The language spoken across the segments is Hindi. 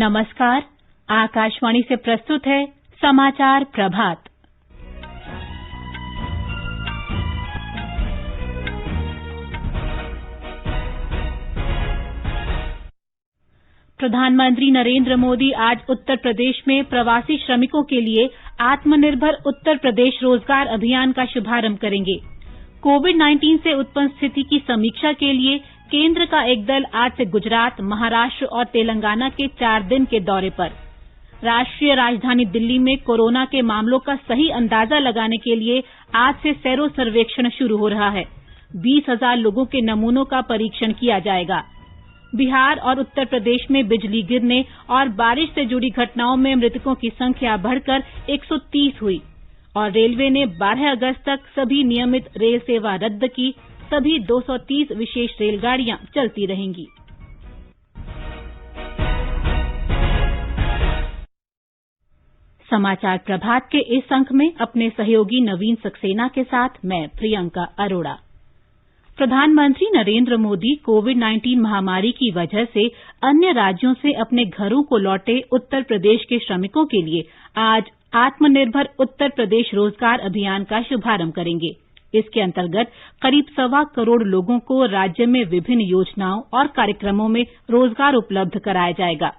नमस्कार, आकाशवाणी से प्रस्तुत है समाचार प्रभात। प्रधानमंत्री नरेंद्र मोदी आज उत्तर प्रदेश में प्रवासी श्रमिकों के लिए आत्मनिर्भर उत्तर प्रदेश रोजगार अभियान का शुभारंभ करेंगे। कोविड-19 से उत्पन्न स्थिति की समीक्षा के लिए केंद्र का एक दल आज से गुजरात, महाराष्ट्र और तेलंगाना के 4 दिन के दौरे पर। राष्ट्रीय राजधानी दिल्ली में कोरोना के मामलों का सही अंदाजा लगाने के लिए आज से सेरो सर्वेक्षण शुरू हो रहा है। 20,000 लोगों के नमूनों का परीक्षण किया जाएगा। बिहार और उत्तर प्रदेश में बिजली गिरने और बारिश से जुड़ी घटनाओं में मृतकों की संख्या बढ़कर 130 हुई और रेलवे ने 12 अगस्त तक सभी नियमित रेल सेवा रद्द की। सभी 230 विशेष रेलगाड़ियां चलती रहेंगी। समाचार प्रभात के इस अंक में अपने सहयोगी नवीन सक्सेना के साथ मैं प्रियंका अरोड़ा। प्रधानमंत्री नरेंद्र मोदी कोविड-19 महामारी की वजह से अन्य राज्यों से अपने घरों को लौटे उत्तर प्रदेश के श्रमिकों के लिए आज आत्मनिर्भर उत्तर प्रदेश रोजगार अभियान का शुभारंभ करेंगे। इसके अंतर्गत करीब 1.25 करोड़ लोगों को राज्य में विभिन्न योजनाओं और कार्यक्रमों में रोजगार उपलब्ध कराया जाएगा।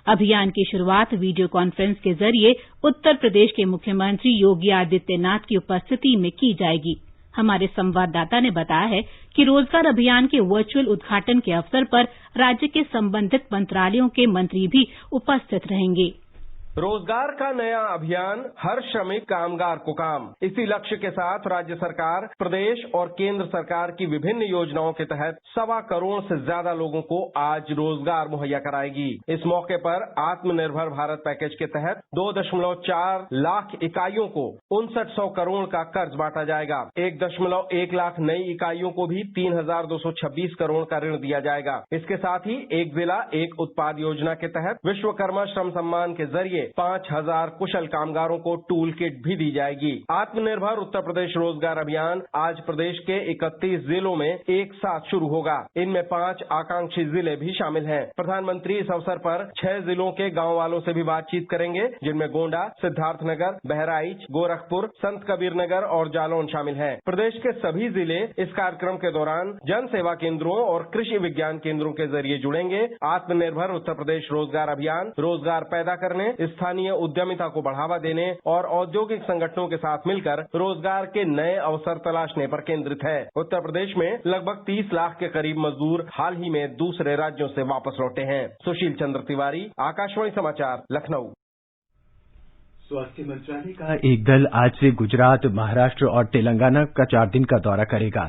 अभियान की शुरुआत वीडियो कॉन्फ्रेंस के जरिए उत्तर प्रदेश के मुख्यमंत्री योगी आदित्यनाथ की उपस्थिति में की जाएगी। हमारे संवाददाता ने बताया है कि रोजगार अभियान के वर्चुअल उद्घाटन के अवसर पर राज्य के संबंधित मंत्रालयों के मंत्री भी उपस्थित रहेंगे। रोजगार का नया अभियान, हर श्रमिक कामगार को काम। इसी लक्ष्य के साथ राज्य सरकार, प्रदेश और केंद्र सरकार की विभिन्न योजनाओं के तहत 1.25 करोड़ से ज्यादा लोगों को आज रोजगार मुहैया कराएगी। इस मौके पर आत्मनिर्भर भारत पैकेज के तहत 2.4 लाख इकाइयों को 6900 करोड़ का कर्ज बांटा जाएगा। 1.1 लाख नई इकाइयों को भी 3,226 करोड़ का ऋण दिया जाएगा। इसके साथ ही एक जिला एक उत्पाद योजना के तहत विश्वकर्मा श्रम सम्मान के जरिए 5,000 कुशल कामगारों को टूल किट भी दी जाएगी। आत्मनिर्भर उत्तर प्रदेश रोजगार अभियान आज प्रदेश के 31 जिलों में एक साथ शुरू होगा। इनमें 5 आकांक्षी जिले भी शामिल हैं। प्रधानमंत्री इस अवसर पर 6 जिलों के गांव वालों से भी बातचीत करेंगे, जिनमें गोंडा, सिद्धार्थनगर, बहराइच, गोरखपुर, संत कबीर नगर और जालौन शामिल हैं। प्रदेश के सभी जिले इस कार्यक्रम के दौरान जन सेवा केंद्रों और कृषि विज्ञान केंद्रों के जरिए जुड़ेंगे। आत्मनिर्भर उत्तर प्रदेश रोजगार अभियान रोजगार पैदा करने, स्थानीय उद्यमिता को बढ़ावा देने और औद्योगिक संगठनों के साथ मिलकर रोजगार के नए अवसर तलाशने पर केंद्रित है। उत्तर प्रदेश में लगभग 30 लाख के करीब मजदूर हाल ही में दूसरे राज्यों से वापस लौटे हैं। सुशील चंद्र तिवारी, आकाशवाणी समाचार, लखनऊ। स्वास्थ्य मंत्रालय का एक दल आज से गुजरात, महाराष्ट्र और तेलंगाना का 4 दिन का दौरा करेगा।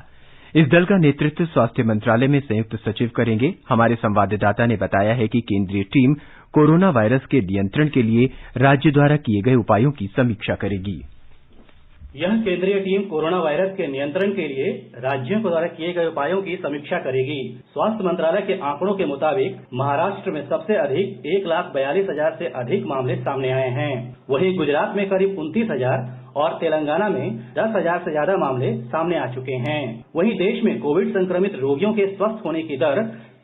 इस दल का नेतृत्व स्वास्थ्य मंत्रालय में संयुक्त सचिव करेंगे। हमारे संवाददाता ने बताया है कि केंद्रीय टीम कोरोना वायरस के नियंत्रण के लिए राज्य द्वारा किए गए उपायों की समीक्षा करेगी। यह केंद्रीय टीम कोरोना वायरस के नियंत्रण के लिए राज्यों के द्वारा किए गए उपायों की समीक्षा करेगी। स्वास्थ्य मंत्रालय के आंकड़ों के मुताबिक महाराष्ट्र में सबसे अधिक 1,42,000 से अधिक मामले सामने आए हैं। वहीं गुजरात में करीब 29,000 और तेलंगाना में 10,000 से ज्यादा मामले सामने आ चुके हैं। वहीं देश में कोविड संक्रमित रोगियों के स्वस्थ होने की दर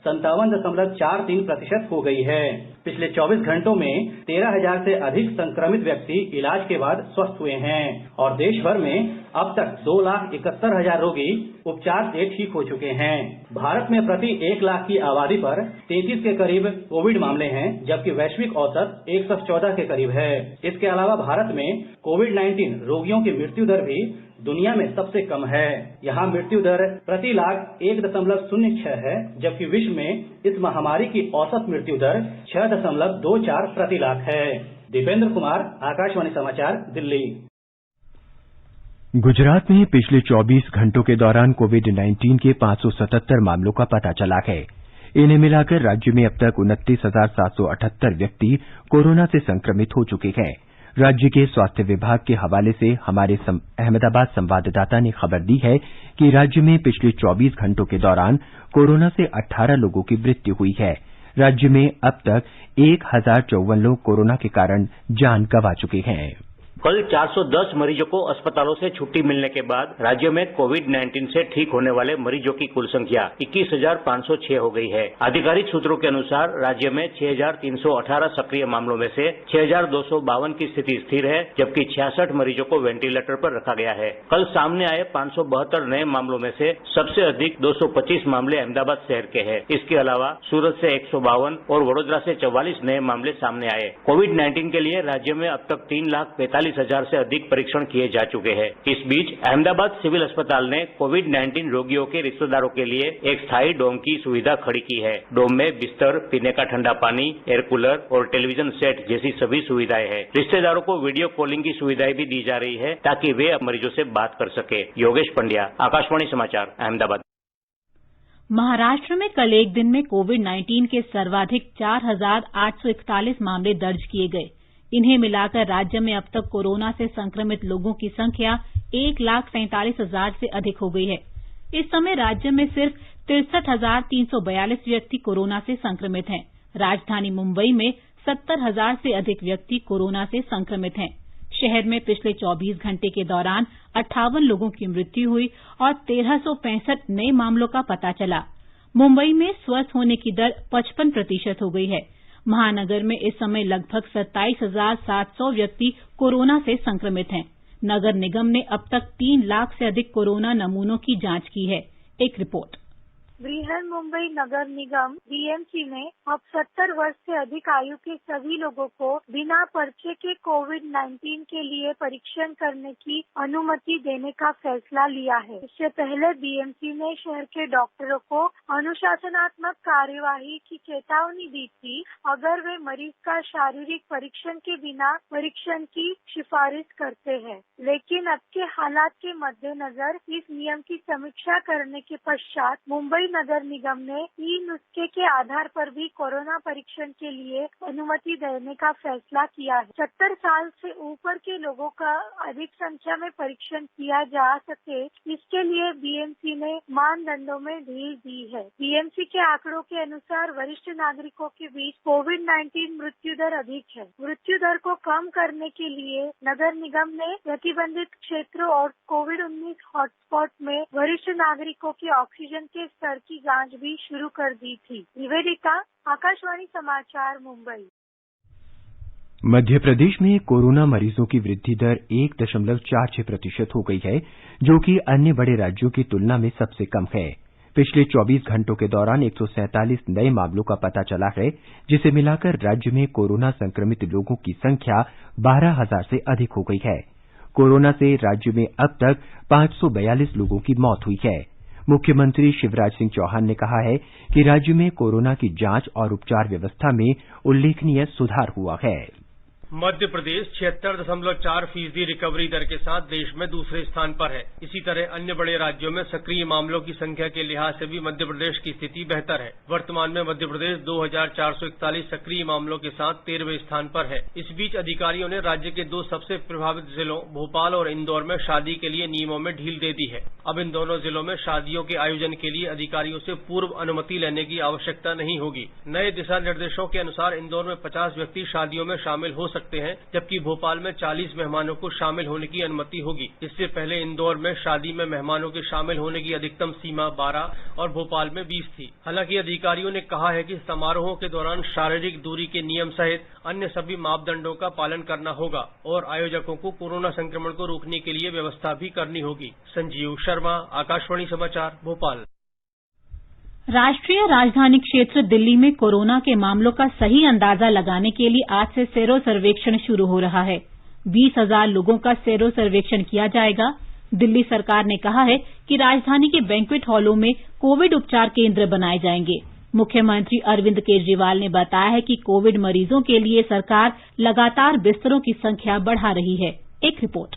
57.43% हो गई है। पिछले 24 घंटों में 13,000 से अधिक संक्रमित व्यक्ति इलाज के बाद स्वस्थ हुए हैं और देश भर में अब तक 2,71,000 रोगी उपचार से ठीक हो चुके हैं। भारत में प्रति 1 लाख की आबादी पर 33 के करीब कोविड मामले हैं, जबकि वैश्विक औसत 114 के करीब है। इसके अलावा भारत में कोविड-19 रोगियों की मृत्यु दर भी दुनिया में सबसे कम है। यहाँ मृत्यु दर प्रति लाख 1.06 है, जबकि विश्व में इस महामारी की औसत मृत्यु दर 6.24 प्रति लाख है। दीपेंद्र कुमार, आकाशवाणी समाचार, दिल्ली। गुजरात में पिछले 24 घंटों के दौरान कोविड-19 के 577 मामलों का पता चला है। इन्हें मिलाकर राज्य में अब तक 29,778 व्यक्ति कोरोना से संक्रमित हो चुके हैं। राज्य के स्वास्थ्य विभाग के हवाले से हमारे अहमदाबाद संवाददाता ने खबर दी है कि राज्य में पिछले 24 घंटों के दौरान कोरोना से 18 लोगों की मृत्यु हुई है। राज्य में अब तक 1,054 लोग कोरोना के कारण जान गंवा चुके हैं। कल 410 मरीजों को अस्पतालों से छुट्टी मिलने के बाद राज्य में कोविड-19 से ठीक होने वाले मरीजों की कुल संख्या 21,506 हो गई है। आधिकारिक सूत्रों के अनुसार राज्य में 6,318 सक्रिय मामलों में से 6,252 की स्थिति स्थिर है, जबकि 66 मरीजों को वेंटिलेटर पर रखा गया है। कल सामने आए 572 नए मामलों में से सबसे अधिक 225 मामले अहमदाबाद शहर के हैं। इसके अलावा सूरत से 152 और वडोदरा से 44 नए मामले सामने आए। कोविड-19 के लिए राज्य में अब तक 3,45,000 से अधिक परीक्षण किए जा चुके हैं। इस बीच अहमदाबाद सिविल अस्पताल ने कोविड-19 रोगियों के रिश्तेदारों के लिए एक स्थायी डोम की सुविधा खड़ी की है। डोम में बिस्तर, पीने का ठंडा पानी, एयर कूलर और टेलीविजन सेट जैसी सभी सुविधाएं हैं। रिश्तेदारों को वीडियो कॉलिंग की सुविधाएं भी दी जा रही है ताकि वे मरीजों से बात कर सके। योगेश पंड्या, आकाशवाणी समाचार, अहमदाबाद। महाराष्ट्र में कल एक दिन में कोविड-19 के सर्वाधिक 4,841 मामले दर्ज किए गए। इन्हें मिलाकर राज्य में अब तक कोरोना से संक्रमित लोगों की संख्या 1,47,000 से अधिक हो गई है। इस समय राज्य में सिर्फ 63,342 व्यक्ति कोरोना से संक्रमित हैं। राजधानी मुंबई में 70,000 से अधिक व्यक्ति कोरोना से संक्रमित हैं। शहर में पिछले 24 घंटे के दौरान 58 लोगों की मृत्यु हुई और 1,365 नए मामलों का पता चला। मुंबई में स्वस्थ होने की दर 55% हो गई है। महानगर में इस समय लगभग 27,700 व्यक्ति कोरोना से संक्रमित हैं। नगर निगम ने अब तक 3 लाख से अधिक कोरोना नमूनों की जांच की है। एक रिपोर्ट। बृहन मुंबई नगर निगम बीएमसी ने अब 70 वर्ष से अधिक आयु के सभी लोगों को बिना पर्चे के कोविड-19 के लिए परीक्षण करने की अनुमति देने का फैसला लिया है। इससे पहले बीएमसी ने शहर के डॉक्टरों को अनुशासनात्मक कार्यवाही की चेतावनी दी थी अगर वे मरीज का शारीरिक परीक्षण के बिना परीक्षण की सिफारिश करते हैं। लेकिन अब के हालात के मद्देनजर इस नियम की समीक्षा करने के पश्चात मुंबई नगर निगम ने ई नुस्खे के आधार पर भी कोरोना परीक्षण के लिए अनुमति देने का फैसला किया है। 70 साल से ऊपर के लोगों का अधिक संख्या में परीक्षण किया जा सके, इसके लिए बीएमसी ने मानदंडों में ढील दी है। बीएमसी के आंकड़ों के अनुसार वरिष्ठ नागरिकों के बीच कोविड-19 मृत्यु दर अधिक है। मृत्यु दर को कम करने के लिए नगर निगम ने प्रतिबंधित क्षेत्रों और कोविड-19 हॉटस्पॉट में वरिष्ठ नागरिकों के ऑक्सीजन के स्तर की जांच भी शुरू कर दी थी। निवेदिता, आकाशवाणी समाचार, मुंबई। मध्य प्रदेश में कोरोना मरीजों की वृद्धि दर 1.46% हो गई है, जो कि अन्य बड़े राज्यों की तुलना में सबसे कम है। पिछले 24 घंटों के दौरान 147 नए मामलों का पता चला है, जिसे मिलाकर राज्य में कोरोना संक्रमित लोगों की संख्या 12,000 से अधिक हो गई है। कोरोना से राज्य में अब तक 542 लोगों की मौत हुई है। मुख्यमंत्री शिवराज सिंह चौहान ने कहा है कि राज्य में कोरोना की जांच और उपचार व्यवस्था में उल्लेखनीय सुधार हुआ है। मध्य प्रदेश 76.4% रिकवरी दर के साथ देश में दूसरे स्थान पर है। इसी तरह अन्य बड़े राज्यों में सक्रिय मामलों की संख्या के लिहाज से भी मध्य प्रदेश की स्थिति बेहतर है। वर्तमान में मध्य प्रदेश 2,441 सक्रिय मामलों के साथ 13वें स्थान पर है। इस बीच अधिकारियों ने राज्य के 2 सबसे प्रभावित जिलों भोपाल और इंदौर में शादी के लिए नियमों में ढील दे दी है। अब इन दोनों जिलों में शादियों के आयोजन के लिए अधिकारियों से पूर्व अनुमति लेने की आवश्यकता नहीं होगी। नए दिशा निर्देशों के अनुसार इंदौर में 50 व्यक्ति शादियों में शामिल हो सकते हैं, जबकि भोपाल में 40 मेहमानों को शामिल होने की अनुमति होगी। इससे पहले इंदौर में शादी में मेहमानों के शामिल होने की अधिकतम सीमा 12 और भोपाल में 20 थी। हालांकि अधिकारियों ने कहा है कि समारोहों के दौरान शारीरिक दूरी के नियम सहित अन्य सभी मापदंडों का पालन करना होगा और आयोजकों को कोरोना संक्रमण को रोकने के लिए व्यवस्था भी करनी होगी। संजीव शर्मा, आकाशवाणी समाचार, भोपाल। राष्ट्रीय राजधानी क्षेत्र दिल्ली में कोरोना के मामलों का सही अंदाजा लगाने के लिए आज से सेरो सर्वेक्षण शुरू हो रहा है। 20,000 लोगों का सेरो सर्वेक्षण किया जाएगा। दिल्ली सरकार ने कहा है कि राजधानी के बैंक्वेट हॉलों में कोविड उपचार केंद्र बनाए जाएंगे। मुख्यमंत्री अरविंद केजरीवाल ने बताया है कि कोविड मरीजों के लिए सरकार लगातार बिस्तरों की संख्या बढ़ा रही है। एक रिपोर्ट।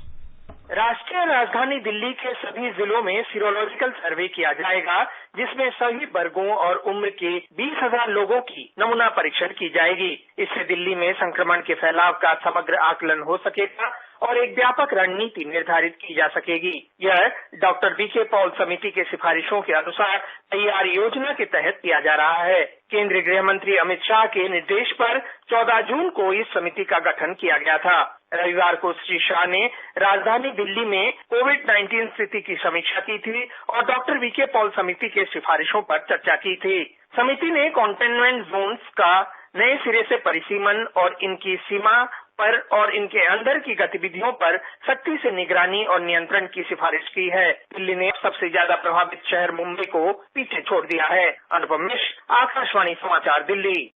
राष्ट्रीय राजधानी दिल्ली के सभी जिलों में सीरोलॉजिकल सर्वे किया जाएगा, जिसमें सभी वर्गों और उम्र के 20,000 लोगों की नमूना परीक्षण की जाएगी। इससे दिल्ली में संक्रमण के फैलाव का समग्र आकलन हो सकेगा और एक व्यापक रणनीति निर्धारित की जा सकेगी। यह डॉक्टर वीके पॉल समिति के सिफारिशों के अनुसार तैयार योजना के तहत किया जा रहा है। केंद्रीय गृह मंत्री अमित शाह के निर्देश पर 14 जून को इस समिति का गठन किया गया था। रविवार को श्री शाह ने राजधानी दिल्ली में कोविड-19 स्थिति की समीक्षा की थी और डॉक्टर वीके पॉल समिति के सिफारिशों पर चर्चा की थी। समिति ने कंटेनमेंट जोन्स का नए सिरे से परिसीमन और इनकी सीमा पर और इनके अंदर की गतिविधियों पर सख्ती से निगरानी और नियंत्रण की सिफारिश की है। दिल्ली ने सबसे ज्यादा प्रभावित शहर मुंबई को पीछे छोड़ दिया है। अनुपम मिश्र, आकाशवाणी समाचार, दिल्ली।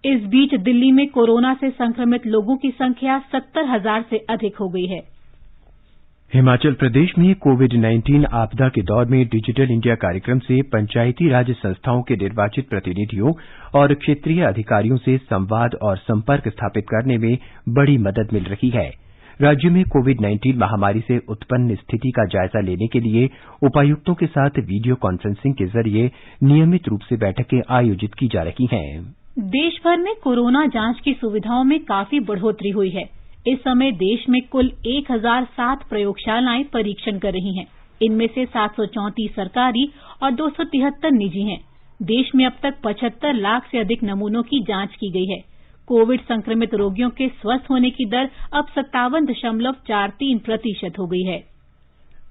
इस बीच दिल्ली में कोरोना से संक्रमित लोगों की संख्या 70,000 से अधिक हो गई है। हिमाचल प्रदेश में कोविड-19 आपदा के दौर में डिजिटल इंडिया कार्यक्रम से पंचायती राज संस्थाओं के निर्वाचित प्रतिनिधियों और क्षेत्रीय अधिकारियों से संवाद और संपर्क स्थापित करने में बड़ी मदद मिल रही है। राज्य में कोविड-19 महामारी से उत्पन्न स्थिति का जायजा लेने के लिए उपायुक्तों के साथ वीडियो कॉन्फ्रेंसिंग के जरिए नियमित रूप से बैठकें आयोजित की जा रही हैं। देश भर में कोरोना जांच की सुविधाओं में काफी बढ़ोतरी हुई है। इस समय देश में कुल 1007 प्रयोगशालाएं परीक्षण कर रही हैं। इनमें से 734 सरकारी और 273 निजी हैं। देश में अब तक 75 लाख से अधिक नमूनों की जांच की गई है। कोविड संक्रमित रोगियों के स्वस्थ होने की दर अब 57.43% हो गई है।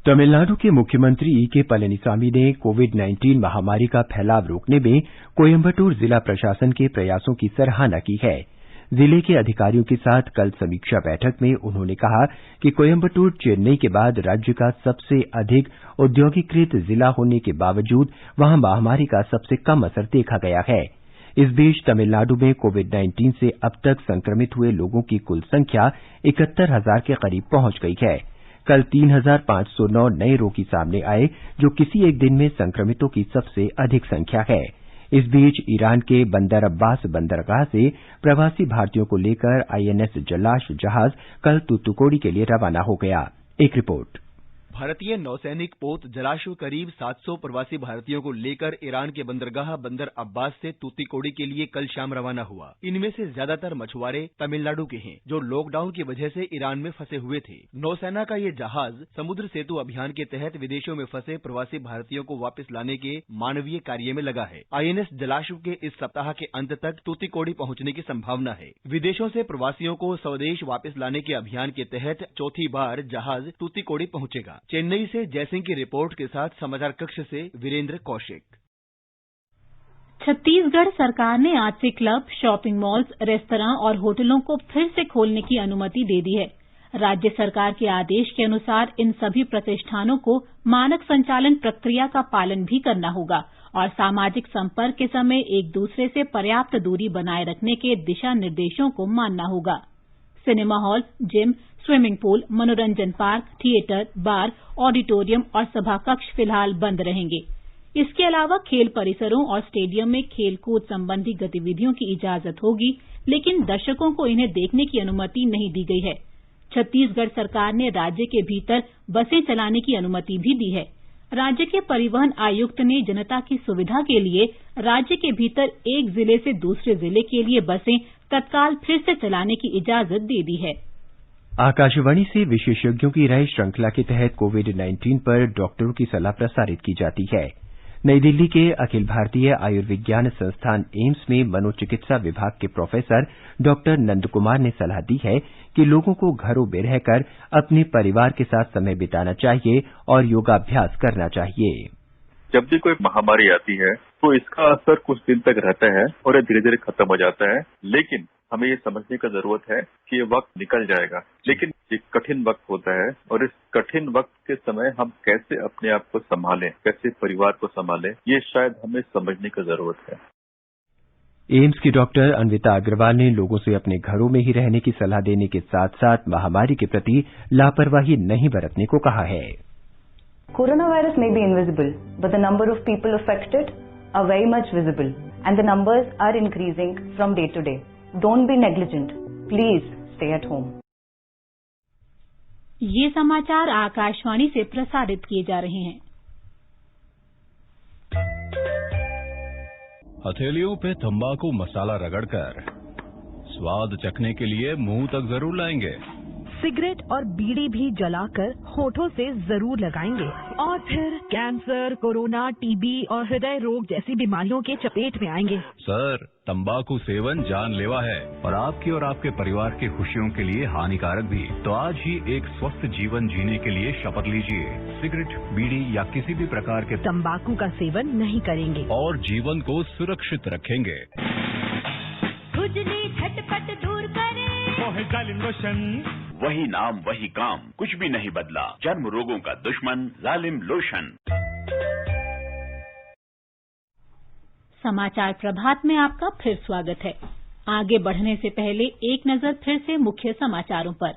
तमिलनाडु के मुख्यमंत्री ई.के. पलनीसामी ने कोविड-19 महामारी का फैलाव रोकने में कोयम्बटूर जिला प्रशासन के प्रयासों की सराहना की है। जिले के अधिकारियों के साथ कल समीक्षा बैठक में उन्होंने कहा कि कोयम्बटूर चेन्नई के बाद राज्य का सबसे अधिक औद्योगिकृत जिला होने के बावजूद वहां महामारी का सबसे कम असर देखा गया है। इस बीच तमिलनाडु में कोविड-19 से अब तक संक्रमित हुए लोगों की कुल संख्या 71,000 के करीब पहुंच गई है। कल 3,509 नए रोगी सामने आए, जो किसी एक दिन में संक्रमितों की सबसे अधिक संख्या है। इस बीच ईरान के बंदर अब्बास बंदरगाह से प्रवासी भारतीयों को लेकर आईएनएस जलाश जहाज कल तूतुकुड़ी के लिए रवाना हो गया। एक रिपोर्ट। भारतीय नौसैनिक पोत जलाशु करीब 700 प्रवासी भारतीयों को लेकर ईरान के बंदरगाह बंदर अब्बास से तूतीकोड़ी के लिए कल शाम रवाना हुआ। इनमें से ज्यादातर मछुआरे तमिलनाडु के हैं, जो लॉकडाउन की वजह से ईरान में फंसे हुए थे। नौसेना का ये जहाज समुद्र सेतु अभियान के तहत विदेशों में फंसे प्रवासी भारतीयों को वापस लाने के मानवीय कार्य में लगा है। आईएनएस जलाशु के इस सप्ताह के अंत तक तूतीकोड़ी पहुंचने की संभावना है। विदेशों से प्रवासियों को स्वदेश वापस लाने के अभियान के तहत चौथी बार जहाज तूतीकोड़ी पहुंचेगा। चेन्नई से जयसिंह की रिपोर्ट के साथ समाचार कक्ष से वीरेंद्र कौशिक। छत्तीसगढ़ सरकार ने आज से क्लब, शॉपिंग मॉल्स, रेस्तरां और होटलों को फिर से खोलने की अनुमति दे दी है। राज्य सरकार के आदेश के अनुसार इन सभी प्रतिष्ठानों को मानक संचालन प्रक्रिया का पालन भी करना होगा और सामाजिक संपर्क के समय एक दूसरे से पर्याप्त दूरी बनाए रखने के दिशा निर्देशों को मानना होगा। Cinema hall, gym, swimming pool, मनोरंजन पार्क, थिएटर, बार, ऑडिटोरियम और सभा कक्ष फिलहाल बंद रहेंगे। इसके अलावा खेल परिसरों और स्टेडियम में खेलकूद संबंधी गतिविधियों की इजाजत होगी, लेकिन दर्शकों को इन्हें देखने की अनुमति नहीं दी गई है। छत्तीसगढ़ सरकार ने राज्य के भीतर बसें चलाने की अनुमति भी दी है। राज्य के परिवहन आयुक्त ने जनता की सुविधा के लिए राज्य के भीतर एक जिले से दूसरे जिले के लिए बसें तत्काल फिर से चलाने की इजाजत दे दी है। आकाशवाणी से विशेषज्ञों की राय श्रृंखला के तहत कोविड-19 पर डॉक्टरों की सलाह प्रसारित की जाती है। नई दिल्ली के अखिल भारतीय आयुर्विज्ञान संस्थान एम्स में मनोचिकित्सा विभाग के प्रोफेसर डॉक्टर नंद कुमार ने सलाह दी है कि लोगों को घरों में रहकर अपने परिवार के साथ समय बिताना चाहिए और योगाभ्यास करना चाहिए। जब भी कोई महामारी आती है तो इसका असर कुछ दिन तक रहता है और ये धीरे धीरे खत्म हो जाता है, लेकिन हमें ये समझने की जरूरत है कि ये वक्त निकल जाएगा। लेकिन एक कठिन वक्त होता है और इस कठिन वक्त के समय हम कैसे अपने आप को संभालें, कैसे परिवार को संभालें, ये शायद हमें समझने की जरूरत है। एम्स की डॉक्टर अन्विता अग्रवाल ने लोगों से अपने घरों में ही रहने की सलाह देने के साथ साथ महामारी के प्रति लापरवाही नहीं बरतने को कहा है। Coronavirus may be invisible, but the number of people affected are very much visible, and the numbers are increasing from day to day. Don't be negligent. Please stay at home. ये समाचार आकाशवाणी से प्रसारित किए जा रहे हैं। हथेलियों पे तंबाकू मसाला रगड़कर स्वाद चखने के लिए मुंह तक जरूर लाएंगे। सिगरेट और बीड़ी भी जलाकर होठों से जरूर लगाएंगे और फिर कैंसर, कोरोना, टीबी और हृदय रोग जैसी बीमारियों के चपेट में आएंगे। सर, तंबाकू सेवन जानलेवा है और आपकी और आपके परिवार की खुशियों के लिए हानिकारक भी। तो आज ही एक स्वस्थ जीवन जीने के लिए शपथ लीजिए। सिगरेट, बीड़ी या किसी भी प्रकार के तंबाकू का सेवन नहीं करेंगे और जीवन को सुरक्षित रखेंगे। खुजली झटपट दूर करे जालिम लोशन, वही नाम वही काम, कुछ भी नहीं बदला। चर्म रोगों का दुश्मन जालिम लोशन। समाचार प्रभात में आपका फिर स्वागत है। आगे बढ़ने से पहले एक नजर फिर से मुख्य समाचारों पर।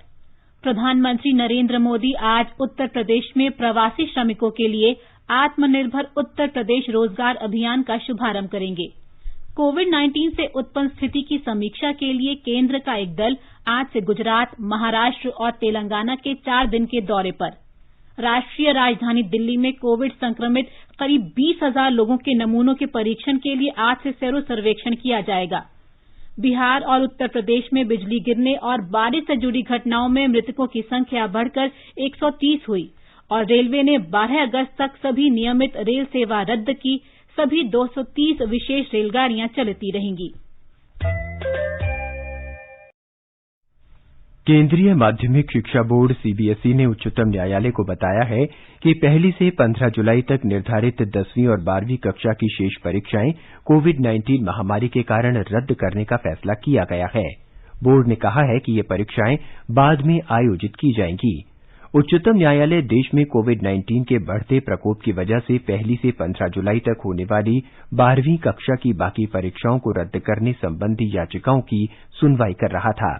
प्रधानमंत्री नरेंद्र मोदी आज उत्तर प्रदेश में प्रवासी श्रमिकों के लिए आत्मनिर्भर उत्तर प्रदेश रोजगार अभियान का शुभारंभ करेंगे। कोविड-19 से उत्पन्न स्थिति की समीक्षा के लिए केंद्र का एक दल आज से गुजरात, महाराष्ट्र और तेलंगाना के 4 दिन के दौरे पर। राष्ट्रीय राजधानी दिल्ली में कोविड संक्रमित करीब 20,000 लोगों के नमूनों के परीक्षण के लिए आज से सेरो सर्वेक्षण किया जाएगा। बिहार और उत्तर प्रदेश में बिजली गिरने और बारिश से जुड़ी घटनाओं में मृतकों की संख्या बढ़कर 130 हुई और रेलवे ने 12 अगस्त तक सभी नियमित रेल सेवा रद्द की। सभी 230 विशेष रेलगाड़ियां चलती रहेंगी। केंद्रीय माध्यमिक शिक्षा बोर्ड सीबीएसई ने उच्चतम न्यायालय को बताया है कि 1 से 15 जुलाई तक निर्धारित 10वीं और 12वीं कक्षा की शेष परीक्षाएं कोविड-19 महामारी के कारण रद्द करने का फैसला किया गया है। बोर्ड ने कहा है कि ये परीक्षाएं बाद में आयोजित की जाएंगी। उच्चतम न्यायालय देश में कोविड-19 के बढ़ते प्रकोप की वजह से 1 से 15 जुलाई तक होने वाली 12वीं कक्षा की बाकी परीक्षाओं को रद्द करने संबंधी याचिकाओं की सुनवाई कर रहा था।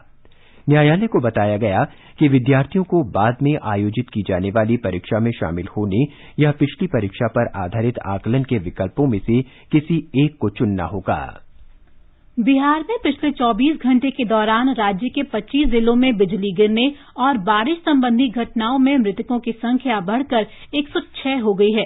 न्यायालय को बताया गया कि विद्यार्थियों को बाद में आयोजित की जाने वाली परीक्षा में शामिल होने या पिछली परीक्षा पर आधारित आकलन के विकल्पों में से किसी एक को चुनना होगा। बिहार में पिछले 24 घंटे के दौरान राज्य के 25 जिलों में बिजली गिरने और बारिश संबंधी घटनाओं में मृतकों की संख्या बढ़कर 106 हो गई है।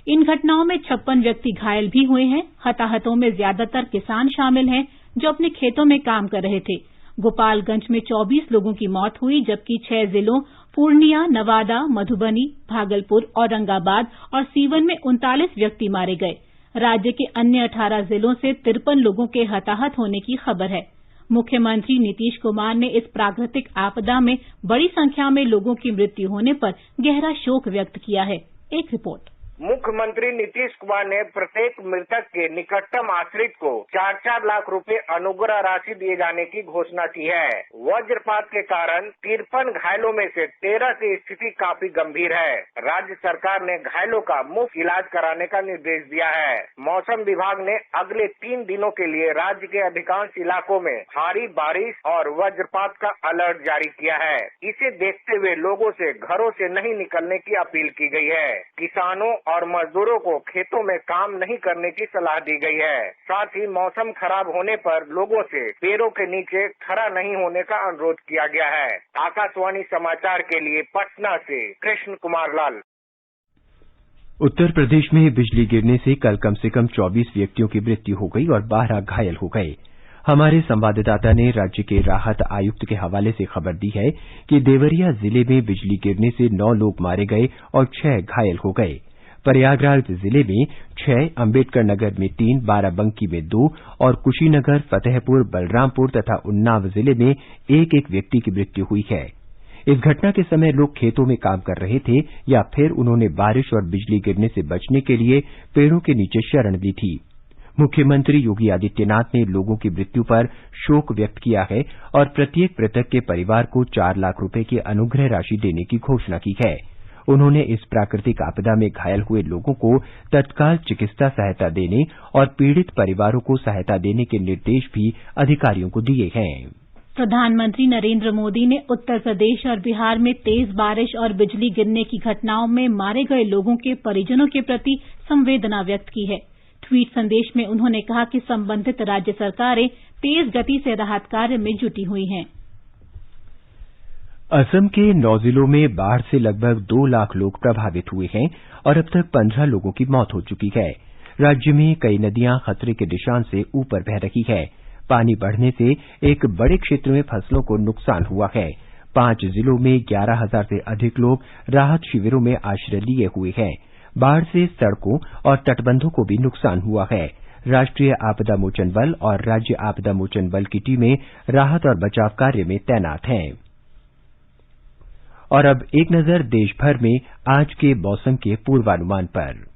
इन घटनाओं में 56 व्यक्ति घायल भी हुए हैं। हताहतों में ज्यादातर किसान शामिल हैं जो अपने खेतों में काम कर रहे थे। गोपालगंज में 24 लोगों की मौत हुई जबकि 6 जिलों पूर्णिया, नवादा, मधुबनी, भागलपुर, औरंगाबाद और सीवन में 39 व्यक्ति मारे गए। राज्य के अन्य 18 जिलों से 53 लोगों के हताहत होने की खबर है। मुख्यमंत्री नीतीश कुमार ने इस प्राकृतिक आपदा में बड़ी संख्या में लोगों की मृत्यु होने पर गहरा शोक व्यक्त किया है। एक रिपोर्ट। मुख्यमंत्री नीतीश कुमार ने प्रत्येक मृतक के निकटतम आश्रित को 4-4 लाख रुपए अनुग्रह राशि दिए जाने की घोषणा की है। वज्रपात के कारण 53 घायलों में से 13 की स्थिति काफी गंभीर है। राज्य सरकार ने घायलों का मुफ्त इलाज कराने का निर्देश दिया है। मौसम विभाग ने अगले 3 दिनों के लिए राज्य के अधिकांश इलाकों में भारी बारिश और वज्रपात का अलर्ट जारी किया है। इसे देखते हुए लोगों से घरों से नहीं निकलने की अपील की गई है। किसानों और मजदूरों को खेतों में काम नहीं करने की सलाह दी गई है। साथ ही मौसम खराब होने पर लोगों से पेड़ों के नीचे खड़ा नहीं होने का अनुरोध किया गया है। आकाशवाणी समाचार के लिए पटना से कृष्ण कुमार लाल। उत्तर प्रदेश में बिजली गिरने से कम से कम 24 व्यक्तियों की मृत्यु हो गई और 12 घायल हो गए। हमारे संवाददाता ने राज्य के राहत आयुक्त के हवाले से खबर दी है कि देवरिया जिले में बिजली गिरने से 9 लोग मारे गए और 6 घायल हो गए। प्रयागराज जिले में 6, अम्बेडकर नगर में 3, बाराबंकी में 2 और कुशीनगर, फतेहपुर, बलरामपुर तथा उन्नाव जिले में 1-1 व्यक्ति की मृत्यु हुई है। इस घटना के समय लोग खेतों में काम कर रहे थे या फिर उन्होंने बारिश और बिजली गिरने से बचने के लिए पेड़ों के नीचे शरण ली थी। मुख्यमंत्री योगी आदित्यनाथ ने लोगों की मृत्यु पर शोक व्यक्त किया है और प्रत्येक मृतक के परिवार को 4 लाख रुपए की अनुग्रह राशि देने की घोषणा की है। उन्होंने इस प्राकृतिक आपदा में घायल हुए लोगों को तत्काल चिकित्सा सहायता देने और पीड़ित परिवारों को सहायता देने के निर्देश भी अधिकारियों को दिए हैं। प्रधानमंत्री नरेंद्र मोदी ने उत्तर प्रदेश और बिहार में तेज बारिश और बिजली गिरने की घटनाओं में मारे गए लोगों के परिजनों के प्रति संवेदना व्यक्त की है। ट्वीट संदेश में उन्होंने कहा कि संबंधित राज्य सरकारें तेज गति से राहत कार्य में जुटी हुई हैं। असम के 9 जिलों में बाढ़ से लगभग 2 लाख लोग प्रभावित हुए हैं और अब तक 15 लोगों की मौत हो चुकी है। राज्य में कई नदियां खतरे के निशान से ऊपर बह रही है। पानी बढ़ने से एक बड़े क्षेत्र में फसलों को नुकसान हुआ है। 5 जिलों में 11,000 से अधिक लोग राहत शिविरों में आश्रय लिए हुए हैं। बाढ़ से सड़कों और तटबंधों को भी नुकसान हुआ है। राष्ट्रीय आपदा मोचन बल और राज्य आपदा मोचन बल की टीमें राहत और बचाव कार्य में तैनात हैं। और अब एक नजर देश भर में आज के मौसम के पूर्वानुमान पर।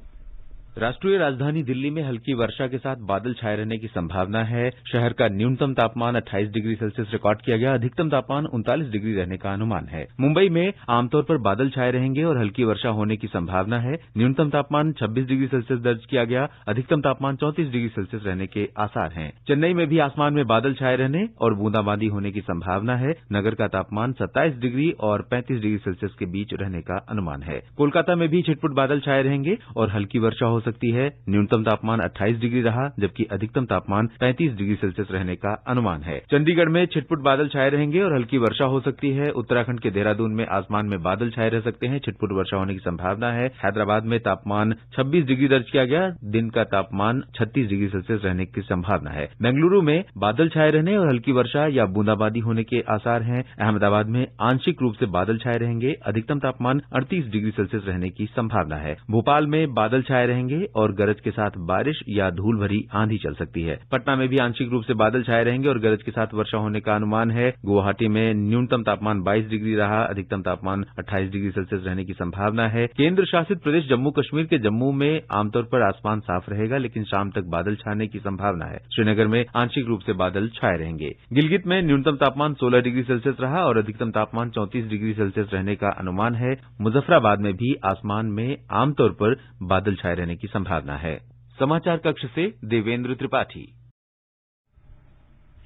राष्ट्रीय राजधानी दिल्ली में हल्की वर्षा के साथ बादल छाए रहने की संभावना है। शहर का न्यूनतम तापमान 28 डिग्री सेल्सियस रिकॉर्ड किया गया। अधिकतम तापमान 39 डिग्री रहने का अनुमान है। मुंबई में आमतौर पर बादल छाए रहेंगे और हल्की वर्षा होने की संभावना है। न्यूनतम तापमान 26 डिग्री सेल्सियस दर्ज किया गया। अधिकतम तापमान 34 डिग्री सेल्सियस रहने के आसार हैं। चेन्नई में भी आसमान में बादल छाए रहने और बूंदाबांदी होने की संभावना है। नगर का तापमान 27 डिग्री और 35 डिग्री सेल्सियस के बीच रहने का अनुमान है। कोलकाता में भी छिटपुट बादल छाए रहेंगे और हल्की वर्षा हो सकती है। न्यूनतम तापमान 28 डिग्री रहा, जबकि अधिकतम तापमान 35 डिग्री सेल्सियस रहने का अनुमान है। चंडीगढ़ में छिटपुट बादल छाए रहेंगे और हल्की वर्षा हो सकती है। उत्तराखंड के देहरादून में आसमान में बादल छाए रह सकते हैं। छिटपुट वर्षा होने की संभावना है। हैदराबाद में तापमान 26 डिग्री दर्ज किया गया। दिन का तापमान 36 डिग्री सेल्सियस रहने की संभावना है। बेंगलुरु में बादल छाए रहने और हल्की वर्षा या बूंदाबांदी होने के आसार हैं। अहमदाबाद में आंशिक रूप से बादल छाए रहेंगे। अधिकतम तापमान 38 डिग्री सेल्सियस रहने की संभावना है। भोपाल में बादल छाए रहेंगे और गरज के साथ बारिश या धूल भरी आंधी चल सकती है। पटना में भी आंशिक रूप से बादल छाए रहेंगे और गरज के साथ वर्षा होने का अनुमान है। गुवाहाटी में न्यूनतम तापमान 22 डिग्री रहा। अधिकतम तापमान 28 डिग्री सेल्सियस रहने की संभावना है। केंद्र शासित प्रदेश जम्मू कश्मीर के जम्मू में आमतौर पर आसमान साफ रहेगा, लेकिन शाम तक बादल छाने की संभावना है। श्रीनगर में आंशिक रूप से बादल छाए रहेंगे। गिलगित में न्यूनतम तापमान 16 डिग्री सेल्सियस रहा और अधिकतम तापमान 34 डिग्री सेल्सियस रहने का अनुमान है। मुजफ्फराबाद में भी आसमान में आमतौर पर बादल छाए रहने की संभावना है। समाचार कक्ष से देवेंद्र त्रिपाठी।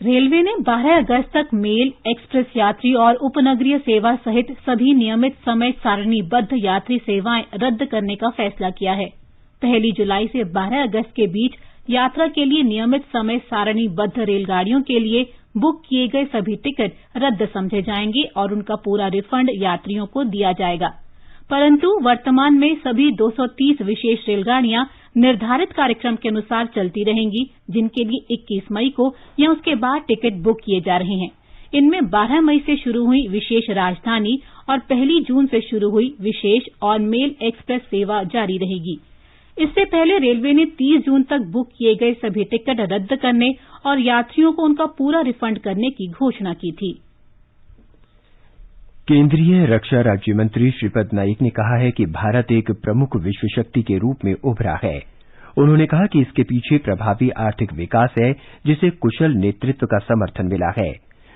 रेलवे ने 12 अगस्त तक मेल, एक्सप्रेस यात्री और उपनगरीय सेवा सहित सभी नियमित समय सारणीबद्ध यात्री सेवाएं रद्द करने का फैसला किया है। 1 जुलाई से 12 अगस्त के बीच यात्रा के लिए नियमित समय सारणीबद्ध रेलगाड़ियों के लिए बुक किए गए सभी टिकट रद्द समझे जाएंगे और उनका पूरा रिफंड यात्रियों को दिया जाएगा। परंतु वर्तमान में सभी 230 विशेष रेलगाड़ियां निर्धारित कार्यक्रम के अनुसार चलती रहेंगी, जिनके लिए 21 मई को या उसके बाद टिकट बुक किए जा रहे हैं। इनमें 12 मई से शुरू हुई विशेष राजधानी और 1 जून से शुरू हुई विशेष और मेल एक्सप्रेस सेवा जारी रहेगी। इससे पहले रेलवे ने 30 जून तक बुक किए गए सभी टिकट रद्द करने और यात्रियों को उनका पूरा रिफंड करने की घोषणा की थी। केंद्रीय रक्षा राज्य मंत्री श्रीपद नाइक ने कहा है कि भारत एक प्रमुख विश्व शक्ति के रूप में उभरा है। उन्होंने कहा कि इसके पीछे प्रभावी आर्थिक विकास है, जिसे कुशल नेतृत्व का समर्थन मिला है।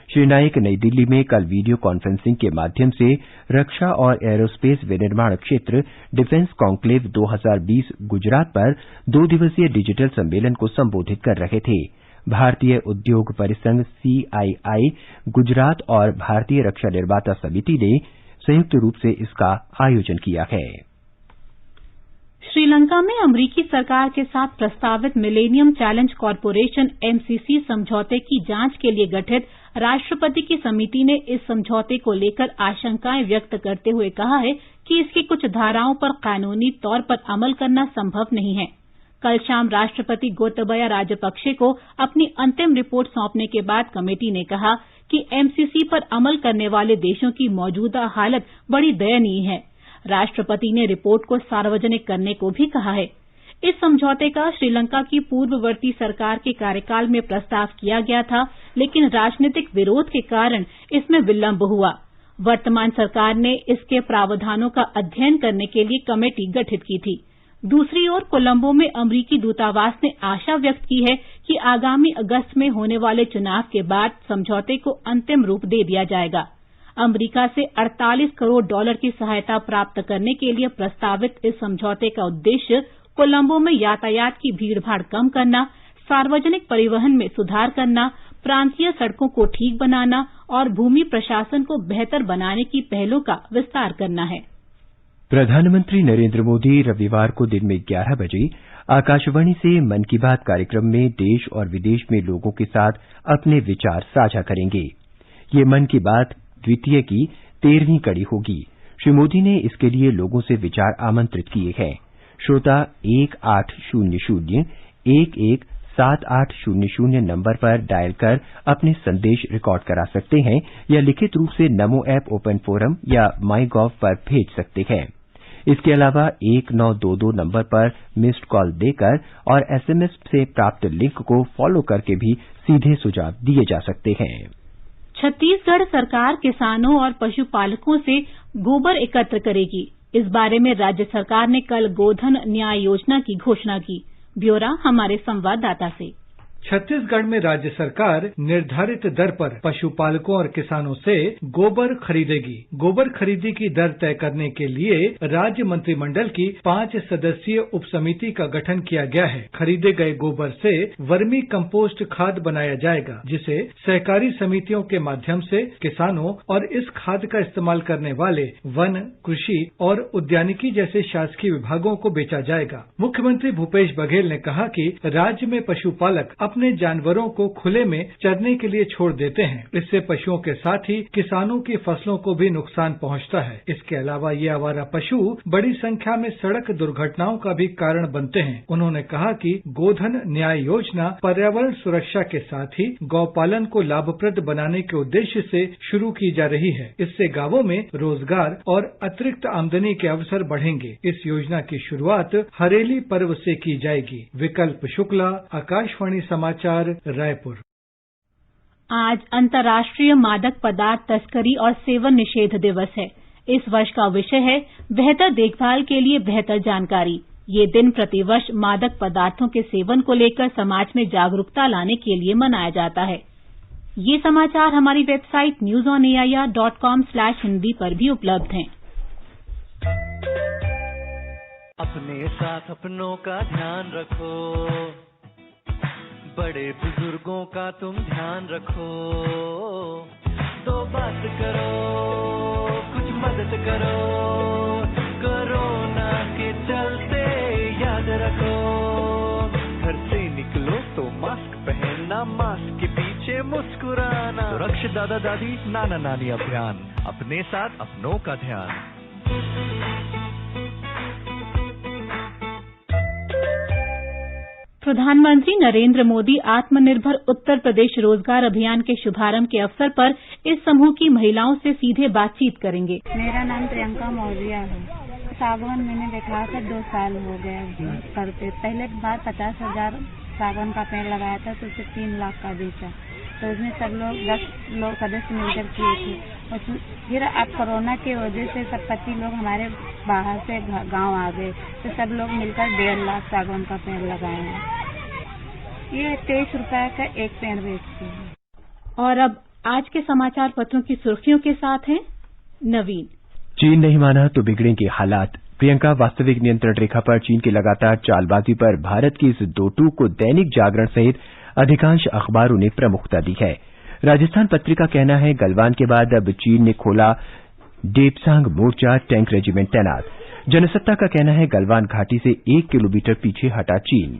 श्री नाइक नई दिल्ली में कल वीडियो कॉन्फ्रेंसिंग के माध्यम से रक्षा और एरोस्पेस विनिर्माण क्षेत्र डिफेंस कॉन्क्लेव 2020 गुजरात पर 2 दिवसीय डिजिटल सम्मेलन को संबोधित कर रहे थे। भारतीय उद्योग परिसंघ CII गुजरात और भारतीय रक्षा निर्माता समिति ने संयुक्त रूप से इसका आयोजन किया है। श्रीलंका में अमरीकी सरकार के साथ प्रस्तावित मिलेनियम चैलेंज कॉरपोरेशन MCC समझौते की जांच के लिए गठित राष्ट्रपति की समिति ने इस समझौते को लेकर आशंकाएं व्यक्त करते हुए कहा है कि इसकी कुछ धाराओं पर कानूनी तौर पर अमल करना संभव नहीं है। कल शाम राष्ट्रपति गोतबया राजपक्षे को अपनी अंतिम रिपोर्ट सौंपने के बाद कमेटी ने कहा कि MCC पर अमल करने वाले देशों की मौजूदा हालत बड़ी दयनीय है। राष्ट्रपति ने रिपोर्ट को सार्वजनिक करने को भी कहा है। इस समझौते का श्रीलंका की पूर्ववर्ती सरकार के कार्यकाल में प्रस्ताव किया गया था, लेकिन राजनीतिक विरोध के कारण इसमें विलंब हुआ। वर्तमान सरकार ने इसके प्रावधानों का अध्ययन करने के लिए कमेटी गठित की थी। दूसरी ओर कोलंबो में अमरीकी दूतावास ने आशा व्यक्त की है कि आगामी अगस्त में होने वाले चुनाव के बाद समझौते को अंतिम रूप दे दिया जाएगा। अमरीका से $48 करोड़ की सहायता प्राप्त करने के लिए प्रस्तावित इस समझौते का उद्देश्य कोलंबो में यातायात की भीड़भाड़ कम करना, सार्वजनिक परिवहन में सुधार करना, प्रांतीय सड़कों को ठीक बनाना और भूमि प्रशासन को बेहतर बनाने की पहलों का विस्तार करना है। प्रधानमंत्री नरेंद्र मोदी रविवार को दिन में 11 बजे आकाशवाणी से मन की बात कार्यक्रम में देश और विदेश में लोगों के साथ अपने विचार साझा करेंगे। ये मन की बात द्वितीय की 13वीं कड़ी होगी। श्री मोदी ने इसके लिए लोगों से विचार आमंत्रित किए हैं। श्रोता 1800 11 7800 नंबर पर डायल कर अपने संदेश रिकॉर्ड करा सकते हैं या लिखित रूप से नमो ऐप ओपन फोरम या माईगॉव पर भेज सकते हैं। इसके अलावा 1922 नंबर पर मिस्ड कॉल देकर और SMS से प्राप्त लिंक को फॉलो करके भी सीधे सुझाव दिए जा सकते हैं। छत्तीसगढ़ सरकार किसानों और पशुपालकों से गोबर एकत्र करेगी। इस बारे में राज्य सरकार ने कल गोधन न्याय योजना की घोषणा की। ब्यौरा हमारे संवाददाता से। छत्तीसगढ़ में राज्य सरकार निर्धारित दर पर पशुपालकों और किसानों से गोबर खरीदेगी। गोबर खरीदी की दर तय करने के लिए राज्य मंत्रिमंडल की 5 सदस्यीय उप समिति का गठन किया गया है। खरीदे गए गोबर से वर्मी कंपोस्ट खाद बनाया जाएगा, जिसे सहकारी समितियों के माध्यम से किसानों और इस खाद का इस्तेमाल करने वाले वन, कृषि और उद्यानिकी जैसे शासकीय विभागों को बेचा जाएगा। मुख्यमंत्री भूपेश बघेल ने कहा कि राज्य में पशुपालक अपने जानवरों को खुले में चरने के लिए छोड़ देते हैं। इससे पशुओं के साथ ही किसानों की फसलों को भी नुकसान पहुंचता है। इसके अलावा ये आवारा पशु बड़ी संख्या में सड़क दुर्घटनाओं का भी कारण बनते हैं। उन्होंने कहा कि गोधन न्याय योजना पर्यावरण सुरक्षा के साथ ही गौपालन को लाभप्रद बनाने के उद्देश्य से शुरू की जा रही है। इससे गांवों में रोजगार और अतिरिक्त आमदनी के अवसर बढ़ेंगे। इस योजना की शुरुआत हरेली पर्व से की जाएगी। विकल्प शुक्ला, आकाशवाणी समाचार, रायपुर। आज अंतर्राष्ट्रीय मादक पदार्थ तस्करी और सेवन निषेध दिवस है। इस वर्ष का विषय है बेहतर देखभाल के लिए बेहतर जानकारी। ये दिन प्रतिवर्ष मादक पदार्थों के सेवन को लेकर समाज में जागरूकता लाने के लिए मनाया जाता है। ये समाचार हमारी वेबसाइट newsonair.com/hindi पर भी उपलब्ध हैं। अपने साथ अपनों का ध्यान रखो, बड़े बुजुर्गों का तुम ध्यान रखो, तो बात करो, कुछ मदद करो, कोरोना के चलते याद रखो, घर से निकलो तो मास्क पहनना, मास्क के पीछे मुस्कुराना। सुरक्षित दादा दादी नाना नानी अभियान, अपने साथ अपनों का ध्यान। प्रधानमंत्री नरेंद्र मोदी आत्मनिर्भर उत्तर प्रदेश रोजगार अभियान के शुभारंभ के अवसर पर इस समूह की महिलाओं से सीधे बातचीत करेंगे। मेरा नाम प्रियंका मौर्य है। सागवान मैंने देखा था 2 साल हो गए करते। पहले बार 50,000 सागवान का पेड़ लगाया था, तो उसे 3 लाख का बेचा। तो उसमें सब लोग 10 लोग सदस्य मिलकर किए थे। और फिर अब कोरोना की वजह से सब 25 लोग हमारे बाहर से गांव आ गए, तो सब लोग मिलकर 1.5 लाख सागवान का पेड़ लगाए हैं। ये 23 रुपए का एक पेड़ बेचते हैं। और अब आज के समाचार पत्रों की सुर्खियों के साथ हैं नवीन। चीन नहीं माना तो बिगड़ेंगे हालात। प्रियंका, वास्तविक नियंत्रण रेखा पर चीन की लगातार चालबाजी पर भारत की इस दो टूक को दैनिक जागरण सहित अधिकांश अखबारों ने प्रमुखता दी है। राजस्थान पत्रिका कहना है गलवान के बाद अब चीन ने खोला डेपसांग मोर्चा, टैंक रेजिमेंट तैनात। जनसत्ता का कहना है गलवान घाटी से 1 किलोमीटर पीछे हटा चीन।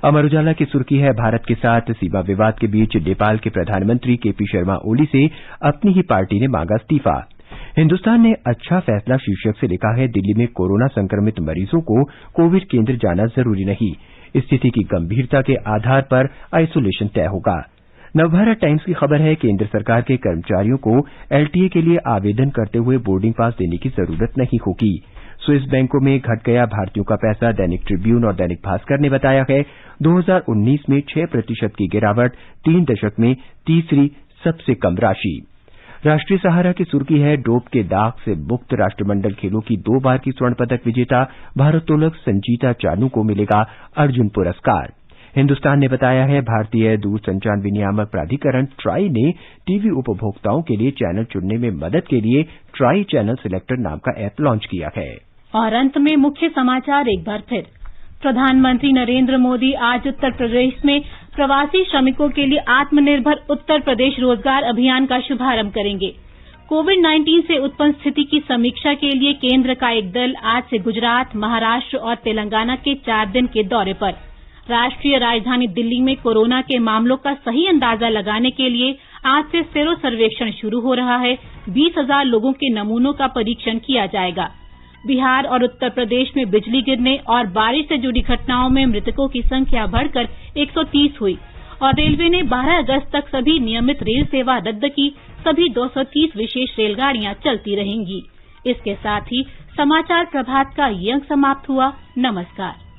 अमर उजाला की सुर्खी है भारत के साथ सीमा विवाद के बीच नेपाल के प्रधानमंत्री केपी शर्मा ओली से अपनी ही पार्टी ने मांगा इस्तीफा। हिन्दुस्तान ने अच्छा फैसला शीर्षक से लिखा है दिल्ली में कोरोना संक्रमित मरीजों को कोविड केंद्र जाना जरूरी नहीं, स्थिति की गंभीरता के आधार पर आइसोलेशन तय होगा। नवभारत टाइम्स की खबर है केंद्र सरकार के कर्मचारियों को एलटीए के लिए आवेदन करते हुए बोर्डिंग पास देने की जरूरत नहीं होगी। स्विस बैंकों में घट गया भारतीयों का पैसा, दैनिक ट्रिब्यून और दैनिक भास्कर ने बताया है 2019 में 6% की गिरावट, 3 दशक में तीसरी सबसे कम राशि। राष्ट्रीय सहारा की सुर्खी है डोप के दाग से मुक्त राष्ट्रमंडल खेलों की 2 बार की स्वर्ण पदक विजेता भारोत्तोलक संजीता चानू को मिलेगा अर्जुन पुरस्कार। हिन्दुस्तान ने बताया है भारतीय दूरसंचार विनियामक प्राधिकरण ट्राई ने टीवी उपभोक्ताओं के लिए चैनल चुनने में मदद के लिए ट्राई चैनल सिलेक्टर नाम का ऐप लॉन्च किया है। और अंत में मुख्य समाचार एक बार फिर। प्रधानमंत्री नरेंद्र मोदी आज उत्तर प्रदेश में प्रवासी श्रमिकों के लिए आत्मनिर्भर उत्तर प्रदेश रोजगार अभियान का शुभारंभ करेंगे। कोविड-19 से उत्पन्न स्थिति की समीक्षा के लिए केंद्र का एक दल आज से गुजरात, महाराष्ट्र और तेलंगाना के 4 दिन के दौरे पर। राष्ट्रीय राजधानी दिल्ली में कोरोना के मामलों का सही अंदाजा लगाने के लिए आज से सेरो सर्वेक्षण शुरू हो रहा है। 20,000 लोगों के नमूनों का परीक्षण किया जाएगा। बिहार और उत्तर प्रदेश में बिजली गिरने और बारिश से जुड़ी घटनाओं में मृतकों की संख्या बढ़कर 130 हुई और रेलवे ने 12 अगस्त तक सभी नियमित रेल सेवा रद्द की। सभी 230 विशेष रेलगाड़ियां चलती रहेंगी। इसके साथ ही समाचार प्रभात का ये अंक समाप्त हुआ। नमस्कार।